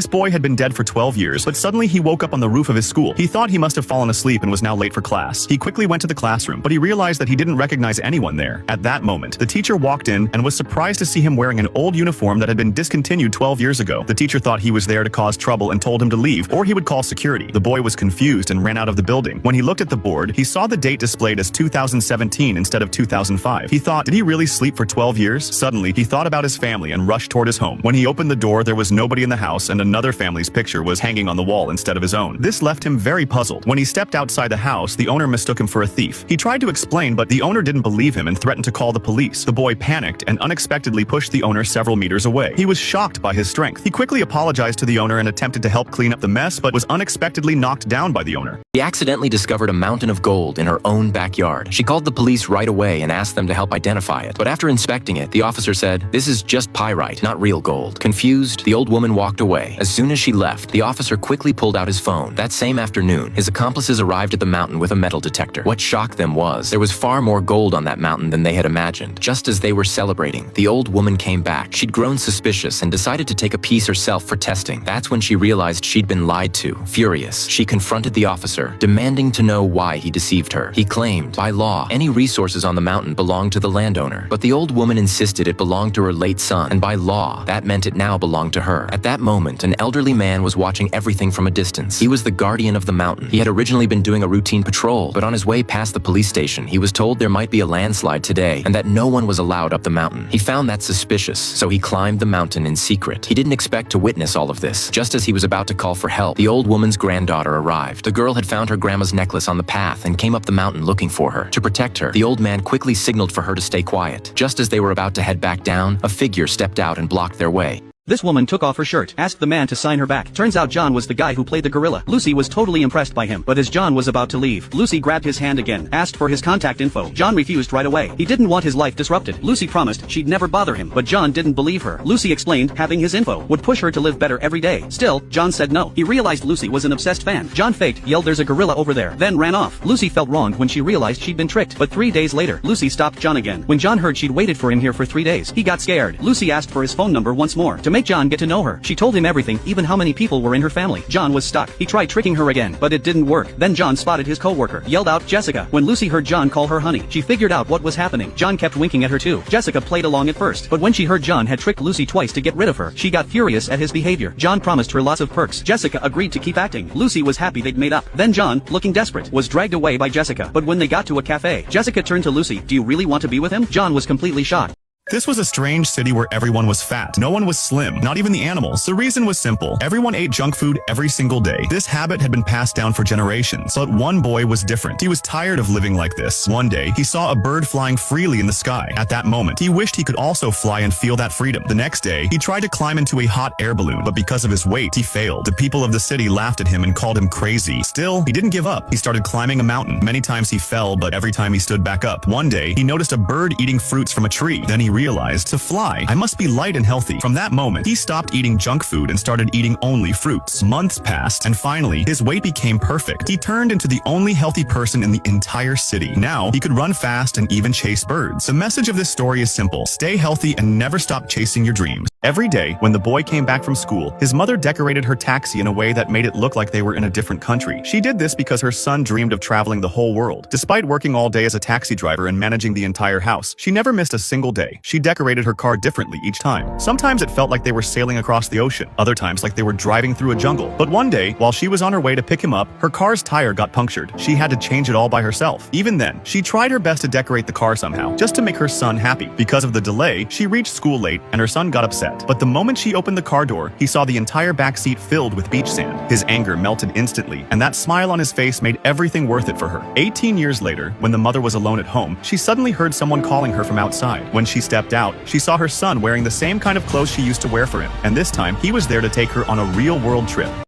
This boy had been dead for 12 years, but suddenly he woke up on the roof of his school. He thought he must have fallen asleep and was now late for class. He quickly went to the classroom, but he realized that he didn't recognize anyone there. At that moment, the teacher walked in and was surprised to see him wearing an old uniform that had been discontinued 12 years ago. The teacher thought he was there to cause trouble and told him to leave, or he would call security. The boy was confused and ran out of the building. When he looked at the board, he saw the date displayed as 2017 instead of 2005. He thought, did he really sleep for 12 years? Suddenly, he thought about his family and rushed toward his home. When he opened the door, there was nobody in the house and another family's picture was hanging on the wall instead of his own. This left him very puzzled. When he stepped outside the house, the owner mistook him for a thief. He tried to explain, but the owner didn't believe him and threatened to call the police. The boy panicked and unexpectedly pushed the owner several meters away. He was shocked by his strength. He quickly apologized to the owner and attempted to help clean up the mess, but was unexpectedly knocked down by the owner. She accidentally discovered a mountain of gold in her own backyard. She called the police right away and asked them to help identify it. But after inspecting it, the officer said, "This is just pyrite, not real gold." Confused, the old woman walked away. As soon as she left, the officer quickly pulled out his phone. That same afternoon, his accomplices arrived at the mountain with a metal detector. What shocked them was, there was far more gold on that mountain than they had imagined. Just as they were celebrating, the old woman came back. She'd grown suspicious and decided to take a piece herself for testing. That's when she realized she'd been lied to. Furious, she confronted the officer, demanding to know why he deceived her. He claimed, by law, any resources on the mountain belonged to the landowner. But the old woman insisted it belonged to her late son, and by law, that meant it now belonged to her. At that moment, an elderly man was watching everything from a distance. He was the guardian of the mountain. He had originally been doing a routine patrol, but on his way past the police station, he was told there might be a landslide today, and that no one was allowed up the mountain. He found that suspicious, so he climbed the mountain in secret. He didn't expect to witness all of this. Just as he was about to call for help, the old woman's granddaughter arrived. The girl had found her grandma's necklace on the path and came up the mountain looking for her. To protect her, the old man quickly signaled for her to stay quiet. Just as they were about to head back down, a figure stepped out and blocked their way. This woman took off her shirt, asked the man to sign her back. Turns out John was the guy who played the gorilla. Lucy was totally impressed by him, but as John was about to leave, Lucy grabbed his hand again, asked for his contact info. John refused right away. He didn't want his life disrupted. Lucy promised she'd never bother him, but John didn't believe her. Lucy explained having his info would push her to live better every day. Still, John said no. He realized Lucy was an obsessed fan. John faked, yelled "There's a gorilla over there," then ran off. Lucy felt wronged when she realized she'd been tricked, but 3 days later, Lucy stopped John again. When John heard she'd waited for him here for 3 days, he got scared. Lucy asked for his phone number once more to make John get to know her. She told him everything, even how many people were in her family. John was stuck. He tried tricking her again, but it didn't work. Then John spotted his co-worker, yelled out "Jessica." When Lucy heard John call her honey, she figured out what was happening. John kept winking at her too. Jessica played along at first, but when she heard John had tricked Lucy twice to get rid of her, she got furious at his behavior. John promised her lots of perks. Jessica agreed to keep acting. Lucy was happy they'd made up. Then John, looking desperate, was dragged away by Jessica. But when they got to a cafe, Jessica turned to Lucy. "Do you really want to be with him?" John was completely shocked. This was a strange city where everyone was fat. No one was slim, not even the animals. The reason was simple. Everyone ate junk food every single day. This habit had been passed down for generations, but one boy was different. He was tired of living like this. One day, he saw a bird flying freely in the sky. At that moment, he wished he could also fly and feel that freedom. The next day, he tried to climb into a hot air balloon, but because of his weight, he failed. The people of the city laughed at him and called him crazy. Still, he didn't give up. He started climbing a mountain. Many times he fell, but every time he stood back up. One day, he noticed a bird eating fruits from a tree. Then he realized, to fly, I must be light and healthy. From that moment, he stopped eating junk food and started eating only fruits. Months passed, and finally, his weight became perfect. He turned into the only healthy person in the entire city. Now, he could run fast and even chase birds. The message of this story is simple. Stay healthy and never stop chasing your dreams. Every day, when the boy came back from school, his mother decorated her taxi in a way that made it look like they were in a different country. She did this because her son dreamed of traveling the whole world. Despite working all day as a taxi driver and managing the entire house, she never missed a single day. She decorated her car differently each time. Sometimes it felt like they were sailing across the ocean, other times like they were driving through a jungle. But one day, while she was on her way to pick him up, her car's tire got punctured. She had to change it all by herself. Even then, she tried her best to decorate the car somehow, just to make her son happy. Because of the delay, she reached school late and her son got upset. But the moment she opened the car door, he saw the entire back seat filled with beach sand. His anger melted instantly, and that smile on his face made everything worth it for her. 18 years later, when the mother was alone at home, she suddenly heard someone calling her from outside. When she stepped out, she saw her son wearing the same kind of clothes she used to wear for him, and this time he was there to take her on a real-world trip.